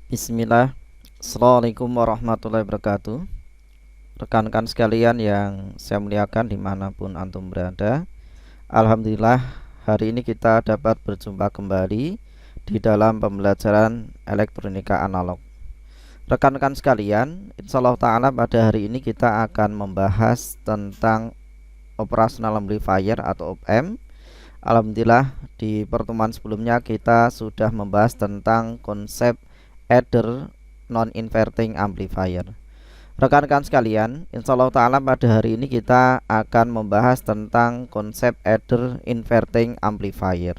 Bismillah. Assalamualaikum warahmatullahi wabarakatuh. Rekan-rekan sekalian yang saya muliakan dimanapun antum berada, Alhamdulillah hari ini kita dapat berjumpa kembali di dalam pembelajaran elektronika analog. Rekan-rekan sekalian, insyaallah ta'ala pada hari ini kita akan membahas tentang operational amplifier atau op-amp. Alhamdulillah di pertemuan sebelumnya kita sudah membahas tentang konsep adder non-inverting amplifier. Rekan-rekan sekalian, insyaallah ta'ala pada hari ini kita akan membahas tentang konsep adder inverting amplifier.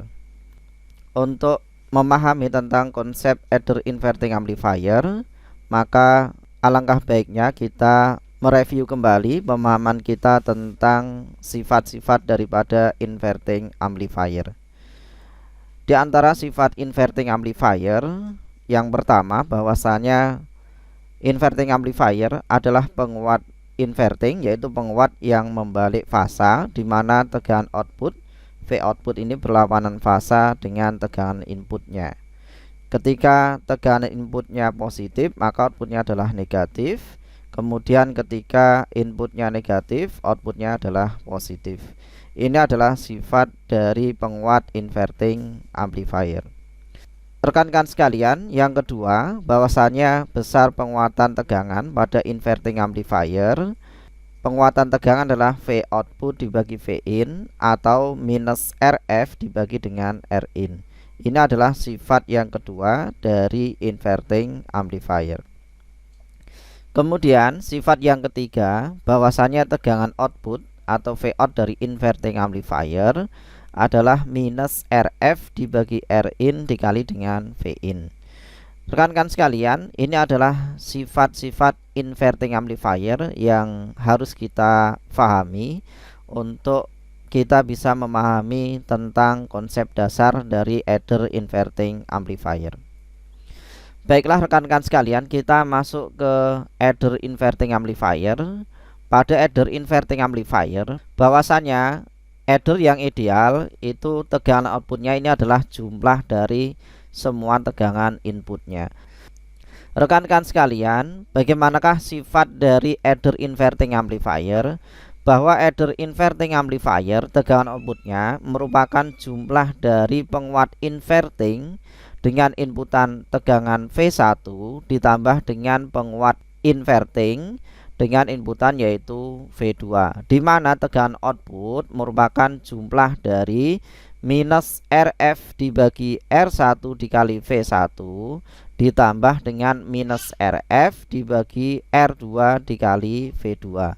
Untuk memahami tentang konsep adder inverting amplifier, maka alangkah baiknya kita mereview kembali pemahaman kita tentang sifat-sifat daripada inverting amplifier. Di antara sifat inverting amplifier, yang pertama bahwasanya inverting amplifier adalah penguat inverting, yaitu penguat yang membalik fasa, di mana tegangan output V output ini berlawanan fasa dengan tegangan inputnya. Ketika tegangan inputnya positif, maka outputnya adalah negatif. Kemudian ketika inputnya negatif, outputnya adalah positif. Ini adalah sifat dari penguat inverting amplifier. Rekan-rekan sekalian, yang kedua bahwasanya besar penguatan tegangan pada inverting amplifier. Penguatan tegangan adalah V output dibagi V in atau minus RF dibagi dengan R in. Ini adalah sifat yang kedua dari inverting amplifier. Kemudian sifat yang ketiga bahwasanya tegangan output atau V out dari inverting amplifier adalah minus RF dibagi R in dikali dengan V in. Rekan-rekan sekalian, ini adalah sifat-sifat inverting amplifier yang harus kita pahami untuk kita bisa memahami tentang konsep dasar dari adder inverting amplifier. Baiklah rekan-rekan sekalian, kita masuk ke adder inverting amplifier. Pada adder inverting amplifier, bahwasanya adder yang ideal itu tegangan outputnya ini adalah jumlah dari semua tegangan inputnya. Rekan-rekan sekalian, bagaimanakah sifat dari adder inverting amplifier? Bahwa adder inverting amplifier tegangan outputnya merupakan jumlah dari penguat inverting dengan inputan tegangan V1 ditambah dengan penguat inverting dengan inputan yaitu V2, di mana tegangan output merupakan jumlah dari minus RF dibagi R1 dikali V1 ditambah dengan minus RF dibagi R2 dikali V2.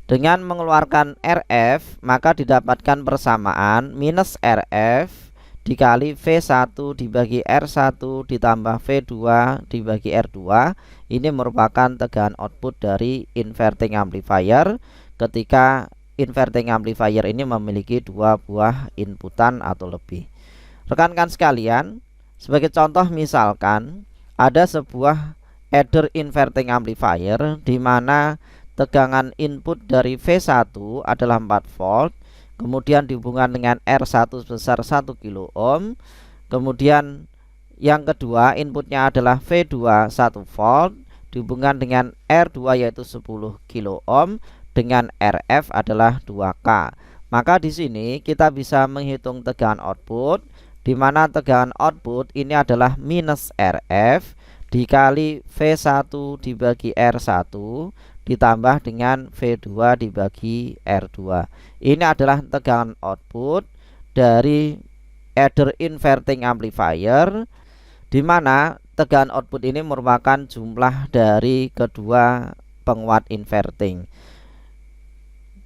Dengan mengeluarkan RF, maka didapatkan persamaan minus RF dikali V1 dibagi R1 ditambah V2 dibagi R2. Ini merupakan tegangan output dari inverting amplifier ketika inverting amplifier ini memiliki dua buah inputan atau lebih. Rekan-rekan sekalian, sebagai contoh misalkan ada sebuah adder inverting amplifier di mana tegangan input dari V1 adalah 4 volt, kemudian dihubungkan dengan R1 sebesar 1 kilo ohm. Kemudian yang kedua inputnya adalah V2 1 volt dihubungkan dengan R2 yaitu 10 kilo ohm dengan RF adalah 2K. Maka di sini kita bisa menghitung tegangan output, di mana tegangan output ini adalah minus RF dikali V1 dibagi R1 ditambah dengan V2 dibagi R2. Ini adalah tegangan output dari adder inverting amplifier, di mana tegangan output ini merupakan jumlah dari kedua penguat inverting.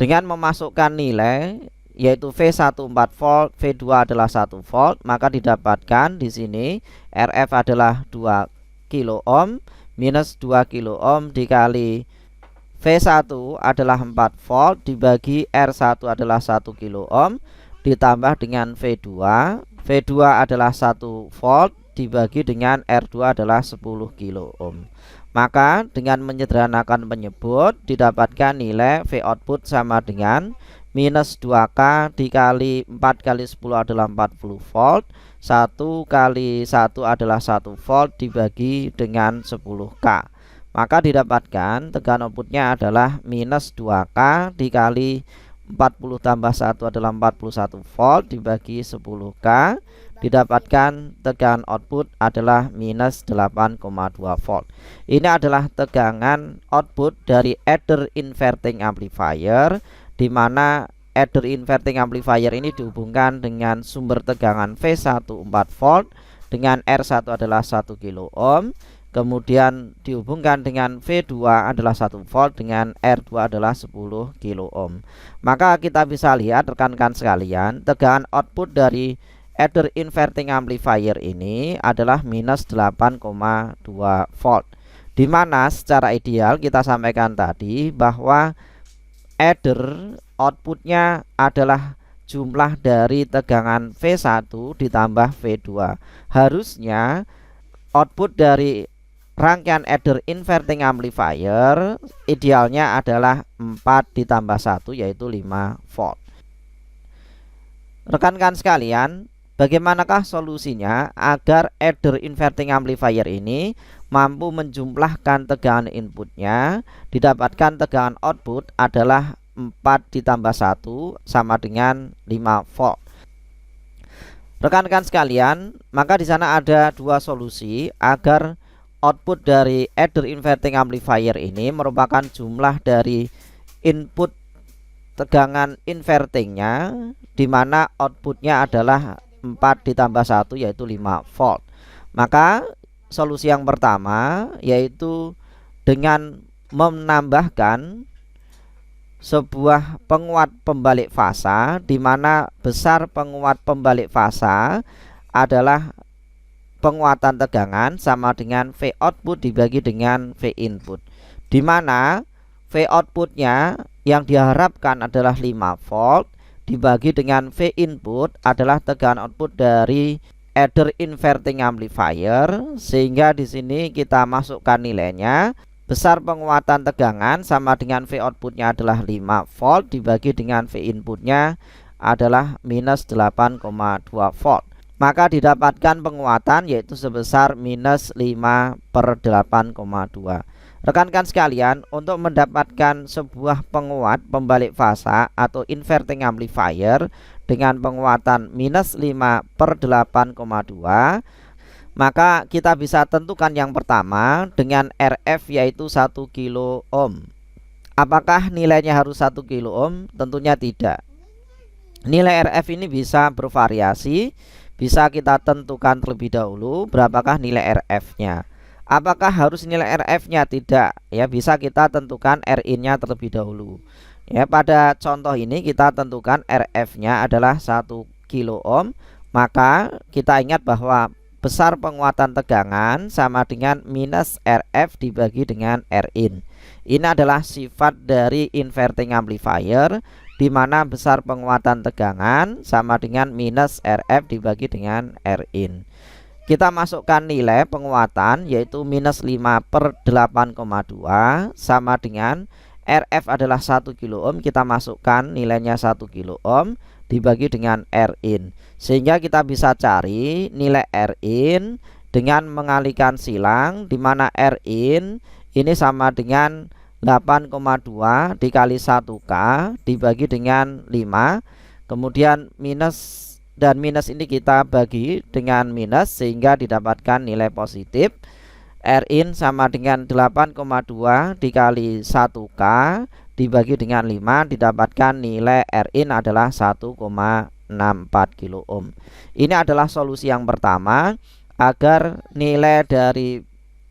Dengan memasukkan nilai yaitu V1 4 volt, V2 adalah 1 volt, maka didapatkan di sini RF adalah 2 kilo ohm minus 2 kilo ohm dikali V1 adalah 4 volt dibagi R1 adalah 1 kilo ohm ditambah dengan V2. V2 adalah 1 volt dibagi dengan R2 adalah 10 kilo ohm. Maka dengan menyederhanakan penyebut didapatkan nilai V output sama dengan minus 2K dikali 4 kali 10 adalah 40 volt 1 kali 1 adalah 1 volt dibagi dengan 10K. Maka didapatkan tegangan outputnya adalah minus 2K dikali 40 tambah 1 adalah 41 volt dibagi 10K. Didapatkan tegangan output adalah minus 8,2 volt. Ini adalah tegangan output dari adder inverting amplifier, di mana adder inverting amplifier ini dihubungkan dengan sumber tegangan V1 4 volt dengan R1 adalah 1 kilo ohm, kemudian dihubungkan dengan V2 adalah 1 volt dengan R2 adalah 10 kilo ohm. Maka kita bisa lihat rekan-rekan sekalian, tegangan output dari adder inverting amplifier ini adalah minus 8,2 volt, di mana secara ideal kita sampaikan tadi bahwa adder outputnya adalah jumlah dari tegangan V1 ditambah V2. Harusnya output dari rangkaian adder inverting amplifier idealnya adalah 4 ditambah 1 yaitu 5 volt. Rekan-rekan sekalian, bagaimanakah solusinya agar adder inverting amplifier ini mampu menjumlahkan tegangan inputnya? Didapatkan tegangan output adalah 4 ditambah 1 sama dengan 5 volt. Rekan-rekan sekalian, maka di sana ada dua solusi agar output dari adder inverting amplifier ini merupakan jumlah dari input tegangan invertingnya, di mana outputnya adalah 4 ditambah 1 yaitu 5 volt. Maka solusi yang pertama yaitu dengan menambahkan sebuah penguat pembalik fasa, di mana besar penguat pembalik fasa adalah penguatan tegangan sama dengan V output dibagi dengan V input, di mana V outputnya yang diharapkan adalah 5 volt dibagi dengan V input adalah tegangan output dari adder inverting amplifier, sehingga di sini kita masukkan nilainya. Besar penguatan tegangan sama dengan V outputnya adalah 5 volt dibagi dengan V inputnya adalah minus 8,2 volt. Maka didapatkan penguatan yaitu sebesar minus 5/8,2. Rekan-rekan sekalian, untuk mendapatkan sebuah penguat pembalik fasa atau inverting amplifier dengan penguatan minus 5/8,2, maka kita bisa tentukan yang pertama dengan RF yaitu 1 kilo ohm. Apakah nilainya harus 1 kilo ohm? Tentunya tidak. Nilai RF ini bisa bervariasi, bisa kita tentukan terlebih dahulu berapakah nilai RF-nya. Apakah harus nilai RF-nya? Tidak, ya, bisa kita tentukan RIN-nya terlebih dahulu. Ya, pada contoh ini kita tentukan RF-nya adalah 1 kilo ohm, maka kita ingat bahwa besar penguatan tegangan sama dengan minus RF dibagi dengan RIN. Ini adalah sifat dari inverting amplifier, di mana besar penguatan tegangan sama dengan minus RF dibagi dengan RIN. Kita masukkan nilai penguatan yaitu minus 5/8,2 sama dengan RF adalah 1 kilo ohm, kita masukkan nilainya 1 kilo ohm dibagi dengan RIN, sehingga kita bisa cari nilai RIN dengan mengalihkan silang, di mana RIN ini sama dengan 8,2 dikali 1K dibagi dengan 5, kemudian minus dan minus ini kita bagi dengan minus sehingga didapatkan nilai positif. RIN sama dengan 8,2 dikali 1K dibagi dengan 5, didapatkan nilai RIN adalah 1,64 kilo ohm. Ini adalah solusi yang pertama agar nilai dari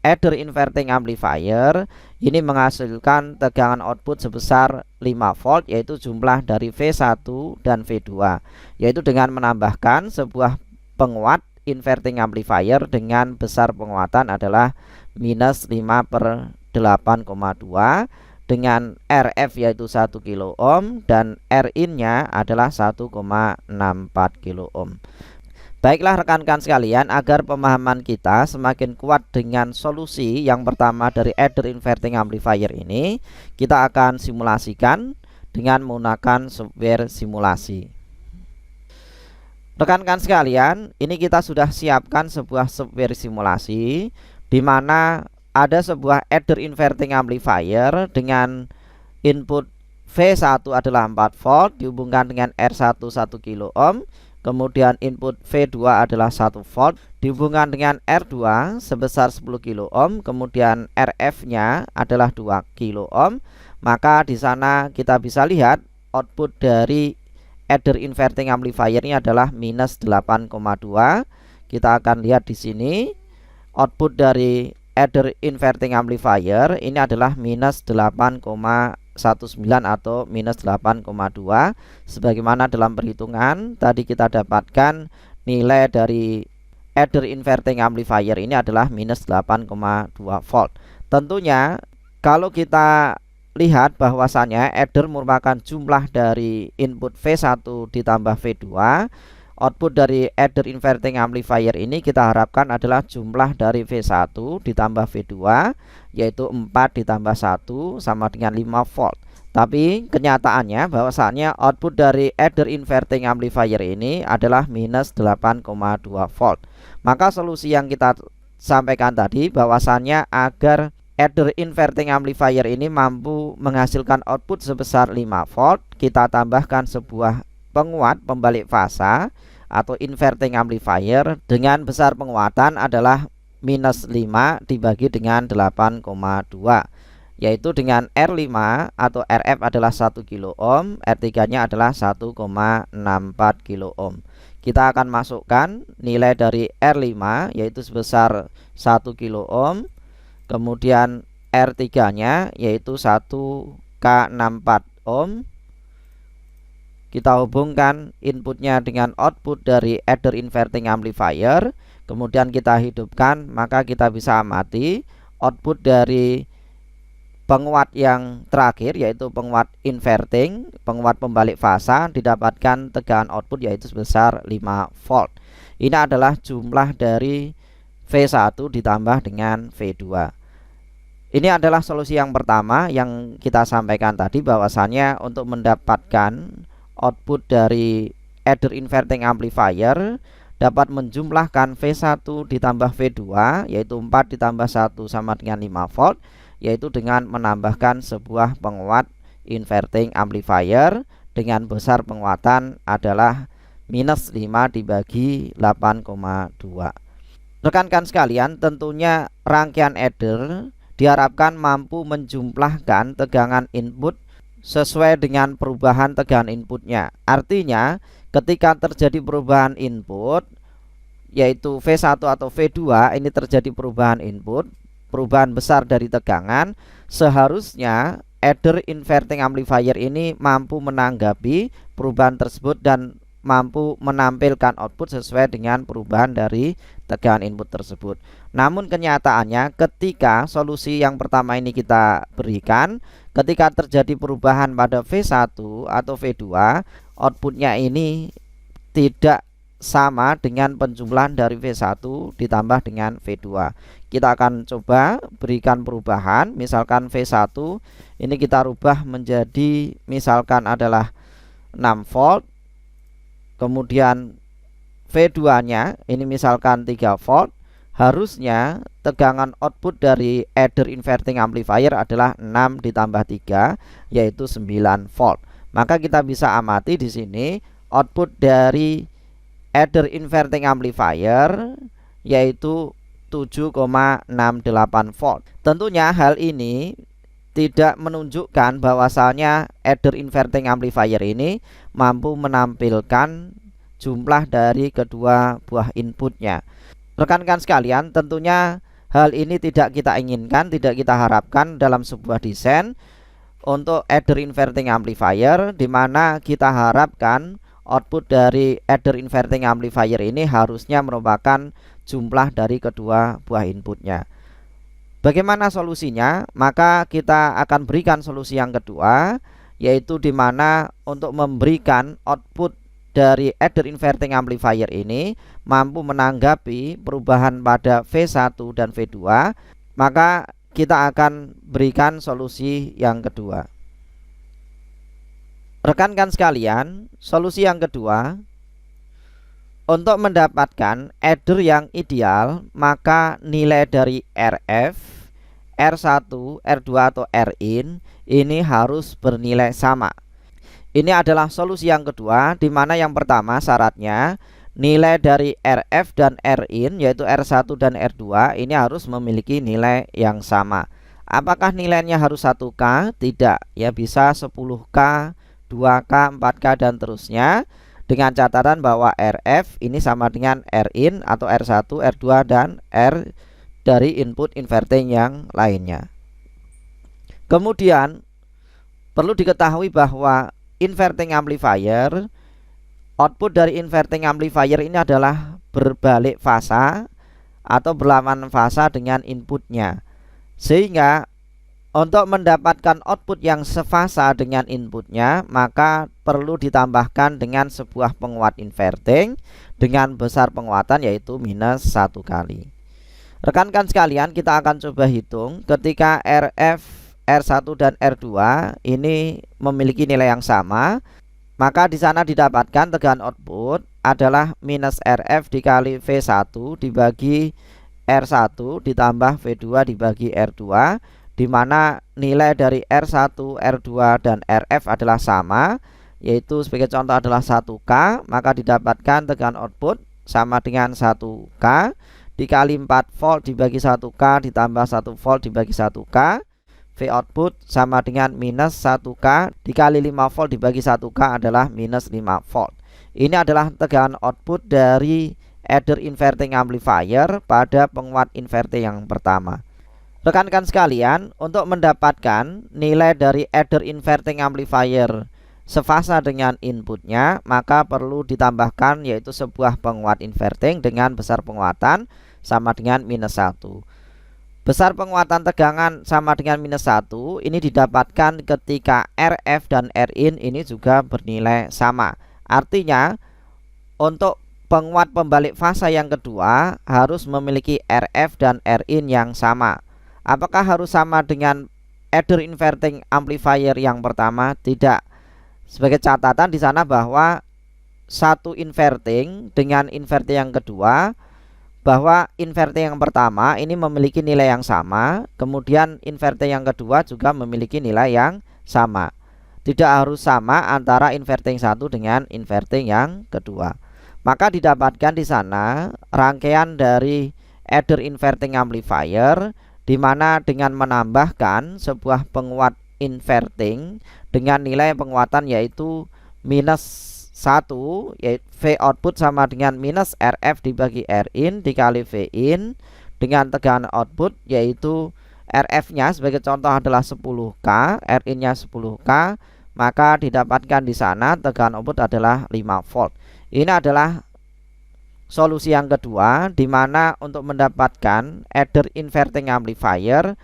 adder inverting amplifier ini menghasilkan tegangan output sebesar 5 volt, yaitu jumlah dari V1 dan V2, yaitu dengan menambahkan sebuah penguat inverting amplifier dengan besar penguatan adalah minus 5/8,2 dengan RF yaitu 1 kilo ohm dan RIN-nya adalah 1,64 kilo ohm. Baiklah rekan-rekan sekalian, agar pemahaman kita semakin kuat dengan solusi yang pertama dari adder inverting amplifier ini, kita akan simulasikan dengan menggunakan software simulasi. Rekan-rekan sekalian, ini kita sudah siapkan sebuah software simulasi di mana ada sebuah adder inverting amplifier dengan input V1 adalah 4 volt dihubungkan dengan R1 1 kilo ohm. Kemudian input V2 adalah 1 volt dihubungkan dengan R2 sebesar 10 kilo ohm. Kemudian RF-nya adalah 2 kilo ohm. Maka di sana kita bisa lihat output dari adder inverting amplifier ini adalah minus 8,2. Kita akan lihat di sini output dari adder inverting amplifier ini adalah minus 8,19 atau minus 8,2. Sebagaimana dalam perhitungan tadi kita dapatkan nilai dari adder inverting amplifier ini adalah minus 8,2 volt. Tentunya kalau kita lihat bahwasanya adder merupakan jumlah dari input V1 ditambah V2, output dari adder inverting amplifier ini kita harapkan adalah jumlah dari V1 ditambah V2, yaitu 4 ditambah 1 sama dengan 5 volt. Tapi kenyataannya bahwasanya output dari adder inverting amplifier ini adalah minus 8,2 volt. Maka solusi yang kita sampaikan tadi bahwasannya agar adder inverting amplifier ini mampu menghasilkan output sebesar 5 volt, kita tambahkan sebuah penguat pembalik fasa atau inverting amplifier dengan besar penguatan adalah minus 5 dibagi dengan 8,2, yaitu dengan R5 atau RF adalah 1 kilo ohm, R3 nya adalah 1,64 kilo ohm. Kita akan masukkan nilai dari R5 yaitu sebesar 1 kilo ohm, kemudian R3 nya yaitu 1K64 ohm. Kita hubungkan inputnya dengan output dari adder inverting amplifier, kemudian kita hidupkan, maka kita bisa amati output dari penguat yang terakhir yaitu penguat inverting, penguat pembalik fasa, didapatkan tegangan output yaitu sebesar 5 volt. Ini adalah jumlah dari V1 ditambah dengan V2. Ini adalah solusi yang pertama yang kita sampaikan tadi, bahwasannya untuk mendapatkan output dari adder inverting amplifier dapat menjumlahkan V1 ditambah V2 yaitu 4 ditambah 1 sama dengan 5 volt, yaitu dengan menambahkan sebuah penguat inverting amplifier dengan besar penguatan adalah minus 5 dibagi 8,2. Rekan-rekan sekalian, tentunya rangkaian adder diharapkan mampu menjumlahkan tegangan input sesuai dengan perubahan tegangan inputnya. Artinya ketika terjadi perubahan input yaitu V1 atau V2, ini terjadi perubahan input, perubahan besar dari tegangan, seharusnya adder inverting amplifier ini mampu menanggapi perubahan tersebut dan mampu menampilkan output sesuai dengan perubahan dari tegangan input tersebut. Namun kenyataannya ketika solusi yang pertama ini kita berikan, ketika terjadi perubahan pada V1 atau V2, outputnya ini tidak sama dengan penjumlahan dari V1 ditambah dengan V2. Kita akan coba berikan perubahan, misalkan V1 ini kita rubah menjadi misalkan adalah 6 volt, kemudian V2 nya ini misalkan 3 volt, harusnya tegangan output dari adder inverting amplifier adalah 6 ditambah 3 yaitu 9 volt. Maka kita bisa amati di sini output dari adder inverting amplifier yaitu 7,68 volt. Tentunya hal ini tidak menunjukkan bahwasannya adder inverting amplifier ini mampu menampilkan jumlah dari kedua buah inputnya. Rekan-rekan sekalian, tentunya hal ini tidak kita inginkan, tidak kita harapkan dalam sebuah desain untuk adder inverting amplifier, di mana kita harapkan output dari adder inverting amplifier ini harusnya merupakan jumlah dari kedua buah inputnya. Bagaimana solusinya? Maka kita akan berikan solusi yang kedua, yaitu di mana untuk memberikan output dari adder inverting amplifier ini mampu menanggapi perubahan pada V1 dan V2, maka kita akan berikan solusi yang kedua. Rekan-rekan sekalian, solusi yang kedua Untuk mendapatkan adder yang ideal, maka nilai dari RF, R1, R2 atau Rin ini harus bernilai sama. Ini adalah solusi yang kedua, di mana yang pertama syaratnya nilai dari RF dan Rin yaitu R1 dan R2 ini harus memiliki nilai yang sama. Apakah nilainya harus 1K? Tidak, ya bisa 10K, 2K, 4K dan terusnya, dengan catatan bahwa RF ini sama dengan Rin atau R1, R2 dan R dari input inverting yang lainnya. Kemudian perlu diketahui bahwa inverting amplifier, output dari inverting amplifier ini adalah berbalik fasa atau berlawanan fasa dengan inputnya, sehingga untuk mendapatkan output yang sefasa dengan inputnya, maka perlu ditambahkan dengan sebuah penguat inverting dengan besar penguatan yaitu minus 1 kali. Rekan-rekan sekalian, kita akan coba hitung ketika RF, R1 dan R2 ini memiliki nilai yang sama, maka di sana didapatkan tegangan output adalah minus RF dikali V1 dibagi R1 ditambah V2 dibagi R2, di mana nilai dari R1, R2 dan RF adalah sama, yaitu sebagai contoh adalah 1K, maka didapatkan tegangan output sama dengan 1K dikali 4 volt dibagi 1K ditambah 1 volt dibagi 1K. V output sama dengan minus 1K dikali 5 volt dibagi 1K adalah minus 5 volt. Ini adalah tegangan output dari adder inverting amplifier pada penguat inverting yang pertama. Rekan-rekan sekalian, untuk mendapatkan nilai dari adder inverting amplifier sefasa dengan inputnya, maka perlu ditambahkan yaitu sebuah penguat inverting dengan besar penguatan sama dengan minus 1. Besar penguatan tegangan sama dengan minus 1 ini didapatkan ketika RF dan Rin ini juga bernilai sama. Artinya untuk penguat pembalik fasa yang kedua harus memiliki RF dan Rin yang sama. Apakah harus sama dengan adder inverting amplifier yang pertama? Tidak. Sebagai catatan di sana bahwa satu inverting dengan inverting yang kedua, bahwa inverting yang pertama ini memiliki nilai yang sama, kemudian inverting yang kedua juga memiliki nilai yang sama. Tidak harus sama antara inverting satu dengan inverting yang kedua. Maka didapatkan di sana rangkaian dari adder inverting amplifier, di mana dengan menambahkan sebuah penguat inverting dengan nilai penguatan yaitu minus 1, yaitu V output sama dengan minus RF dibagi Rin dikali Vin dengan tegangan output yaitu RF nya sebagai contoh adalah 10K, Rin nya 10K, maka didapatkan di sana tegangan output adalah 5 volt. Ini adalah solusi yang kedua, di mana untuk mendapatkan adder inverting amplifier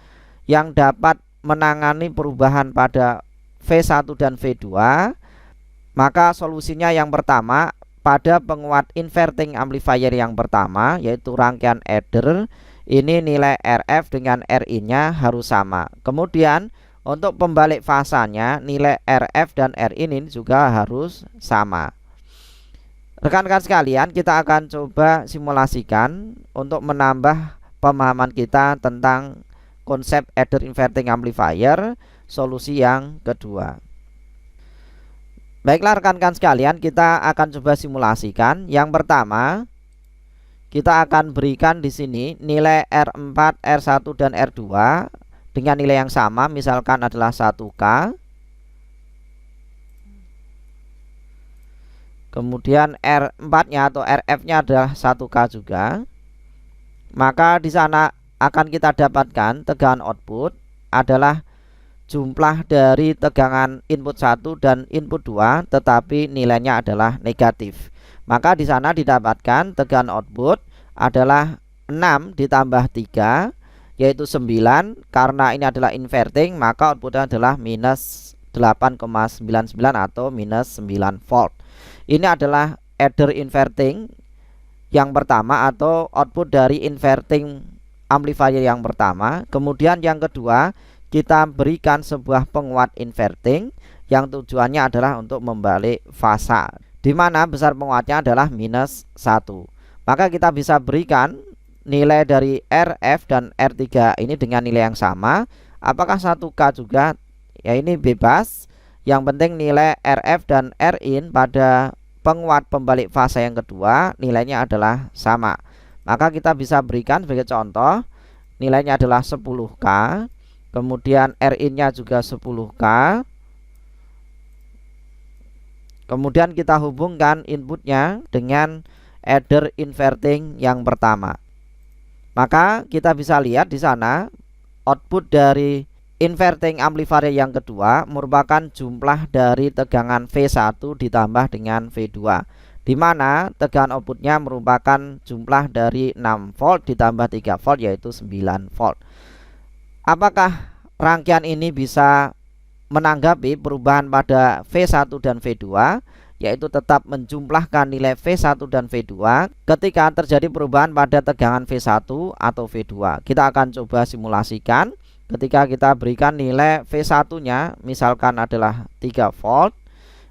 yang dapat menangani perubahan pada V1 dan V2, maka solusinya yang pertama pada penguat inverting amplifier yang pertama yaitu rangkaian adder, ini nilai RF dengan Rin nya harus sama. Kemudian untuk pembalik fasanya nilai RF dan Rin ini juga harus sama. Rekan-rekan sekalian, kita akan coba simulasikan untuk menambah pemahaman kita tentang konsep adder inverting amplifier, solusi yang kedua. Baiklah rekan-rekan sekalian, kita akan coba simulasikan. Yang pertama, kita akan berikan di sini nilai R4, R1 dan R2 dengan nilai yang sama, misalkan adalah 1K. Kemudian R4-nya atau RF-nya adalah 1K juga. Maka di sana akan kita dapatkan tegangan output adalah jumlah dari tegangan input 1 dan input 2, tetapi nilainya adalah negatif. Maka di sana didapatkan tegangan output adalah 6 ditambah 3 yaitu 9. Karena ini adalah inverting, maka outputnya adalah minus 8,99 atau minus 9 volt. Ini adalah adder inverting yang pertama atau output dari inverting amplifier yang pertama. Kemudian yang kedua, kita berikan sebuah penguat inverting yang tujuannya adalah untuk membalik fasa. di mana besar penguatnya adalah minus 1. Maka kita bisa berikan nilai dari RF dan R3 ini dengan nilai yang sama. Apakah 1K juga? Ya, ini bebas. Yang penting nilai RF dan Rin pada penguat pembalik fase yang kedua nilainya adalah sama. Maka kita bisa berikan sebagai contoh, nilainya adalah 10K, kemudian Rin nya juga 10K. Kemudian kita hubungkan inputnya dengan adder inverting yang pertama. Maka kita bisa lihat di sana output dari inverting amplifier yang kedua merupakan jumlah dari tegangan V1 ditambah dengan V2, di mana tegangan outputnya merupakan jumlah dari 6 volt ditambah 3 volt yaitu 9 volt. Apakah rangkaian ini bisa menanggapi perubahan pada V1 dan V2, yaitu tetap menjumlahkan nilai V1 dan V2 ketika terjadi perubahan pada tegangan V1 atau V2? Kita akan coba simulasikan. Ketika kita berikan nilai V1 nya misalkan adalah 3 volt,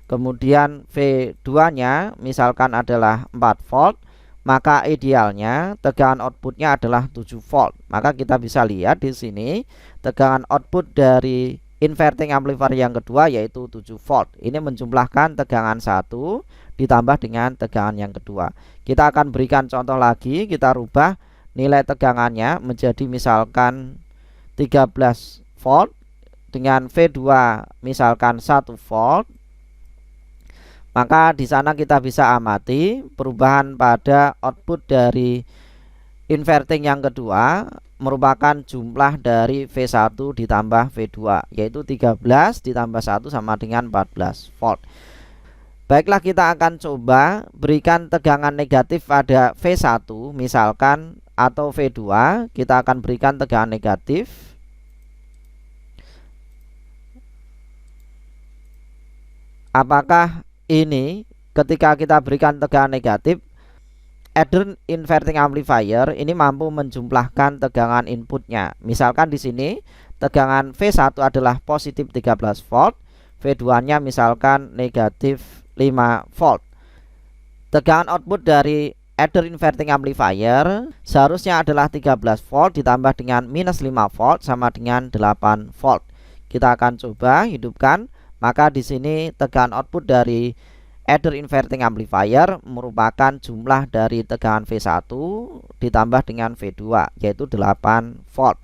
kemudian V2 nya misalkan adalah 4 volt, maka idealnya tegangan outputnya adalah 7 volt. Maka kita bisa lihat di sini tegangan output dari inverting amplifier yang kedua yaitu 7 volt. Ini menjumlahkan tegangan 1 ditambah dengan tegangan yang kedua. Kita akan berikan contoh lagi, kita rubah nilai tegangannya menjadi misalkan 13 volt dengan V2 misalkan 1 volt. Maka di sana kita bisa amati perubahan pada output dari inverting yang kedua merupakan jumlah dari V1 ditambah V2, yaitu 13 ditambah 1 sama dengan 14 volt. Baiklah, kita akan coba berikan tegangan negatif pada V1 misalkan atau V2. Kita akan berikan tegangan negatif. Apakah ini ketika kita berikan tegangan negatif, adder inverting amplifier ini mampu menjumlahkan tegangan inputnya? Misalkan di sini tegangan V1 adalah positif 13 volt, V2 nya misalkan negatif 5 volt. Tegangan output dari adder inverting amplifier seharusnya adalah 13 volt ditambah dengan minus 5 volt sama dengan 8 volt. Kita akan coba hidupkan. Maka di sini tegangan output dari adder inverting amplifier merupakan jumlah dari tegangan V1 ditambah dengan V2 yaitu 8 volt,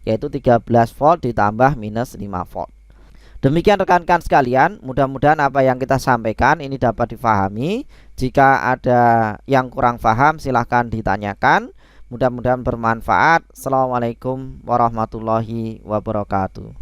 yaitu 13 volt ditambah minus 5 volt. Demikian rekan-rekan sekalian, mudah-mudahan apa yang kita sampaikan ini dapat difahami. Jika ada yang kurang paham silahkan ditanyakan. Mudah-mudahan bermanfaat. Assalamualaikum warahmatullahi wabarakatuh.